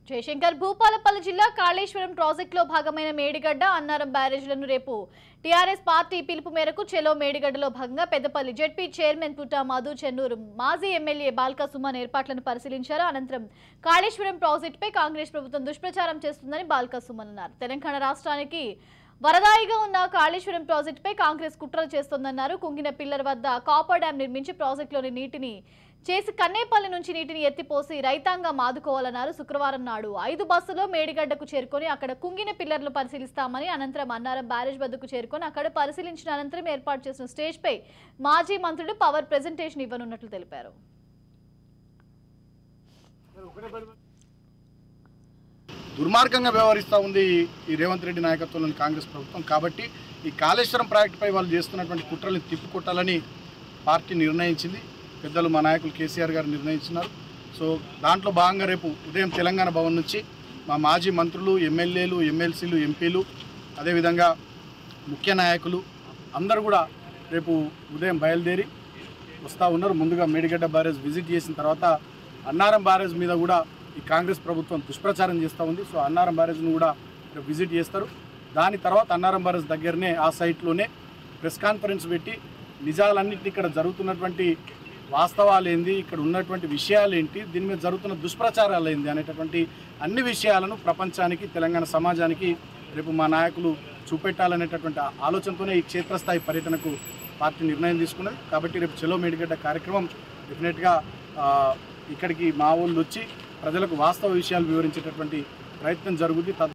జయశంకర్ భూపాలపల్లి జిల్లా కాళేశ్వరం ప్రాజెక్టులో భాగమైన మేడిగడ్డ అన్నారం బ్యారేజ్లను రేపు టీఆర్ఎస్ పార్టీ పిలుపు మేరకు చెలో మేడిగడ్డలో భాగంగా పెద్దపల్లి జెడ్పీ చైర్మన్ పుట్టా మధు చెన్నూరు మాజీ ఎమ్మెల్యే బాల్క సుమన్ ఏర్పాట్లను పరిశీలించారు. అనంతరం కాళేశ్వరం ప్రాజెక్టుపై కాంగ్రెస్ ప్రభుత్వం దుష్ప్రచారం చేస్తుందని బాల్క సుమన్ అన్నారు. తెలంగాణ రాష్ట్రానికి వరదాయిగా ఉన్న కాళేశ్వరం ప్రాజెక్టుపై కాంగ్రెస్ కుట్రలు చేస్తోందన్నారు. కుంగిన పిల్లర్ వద్ద కాపర్ డ్యాం నిర్మించి ప్రాజెక్టులోని నీటిని చేసి కన్నేపల్లి నుంచి నీటిని ఎత్తిపోసి రైతాంగం ఆదుకోవాలన్నారు. శుక్రవారం నాడు 5 బస్సులో మేడిగడ్డకు చేరుకొని అక్కడ కుంగిన పిల్లర్లు పరిశీలిస్తామని, అనంతరం అన్నారం బ్యారేజ్ వద్దకు చేరుకొని అక్కడ పరిశీలించిన అనంతరం ఏర్పాటు చేసిన స్టేజ్ పై మాజీ మంత్రులు పవర్ ప్రెజెంటేషన్ ఇవ్వనున్నట్లు తెలిపారు. దుర్మార్గంగా వ్యవహరిస్తూ ఉంది ఈ రేవంత్ రెడ్డి నాయకత్వంలోని కాంగ్రెస్ ప్రభుత్వం. కాబట్టి ఈ కాళేశ్వరం ప్రాజెక్టుపై వాళ్ళు చేస్తున్నటువంటి కుట్రల్ని తిప్పికొట్టాలని పార్టీ నిర్ణయించింది. పెద్దలు మా నాయకులు కేసీఆర్ గారు నిర్ణయించినారు. సో దాంట్లో భాగంగా రేపు ఉదయం తెలంగాణ భవన్ నుంచి మా మాజీ మంత్రులు, ఎమ్మెల్యేలు, ఎమ్మెల్సీలు, ఎంపీలు, అదేవిధంగా ముఖ్య నాయకులు అందరూ కూడా రేపు ఉదయం బయలుదేరి వస్తూ ఉన్నారు. ముందుగా మేడిగడ్డ బ్యారేజ్ విజిట్ చేసిన తర్వాత అన్నారం బ్యారేజ్ మీద కూడా ఈ కాంగ్రెస్ ప్రభుత్వం దుష్ప్రచారం చేస్తూ ఉంది. సో అన్నారం బ్యారేజ్ను కూడా విజిట్ చేస్తారు. దాని తర్వాత అన్నారం బ్యారేజ్ దగ్గరనే ఆ సైట్లోనే ప్రెస్ కాన్ఫరెన్స్ పెట్టి నిజాలన్నింటినీ, ఇక్కడ జరుగుతున్నటువంటి వాస్తవాలు ఏంది, ఇక్కడ ఉన్నటువంటి విషయాలు ఏంటి, దీని మీద జరుగుతున్న దుష్ప్రచారాలు ఏంది అనేటటువంటి అన్ని విషయాలను ప్రపంచానికి, తెలంగాణ సమాజానికి రేపు మా నాయకులు చూపెట్టాలనేటటువంటి ఆలోచనతోనే ఈ క్షేత్రస్థాయి పర్యటనకు పార్టీ నిర్ణయం తీసుకున్నది. కాబట్టి రేపు చెలో మేడిగడ్డ కార్యక్రమం డెఫినెట్గా ఇక్కడికి మా ఊళ్ళు వచ్చి ప్రజలకు వాస్తవ విషయాలు వివరించేటటువంటి ప్రయత్నం జరుగుతుంది.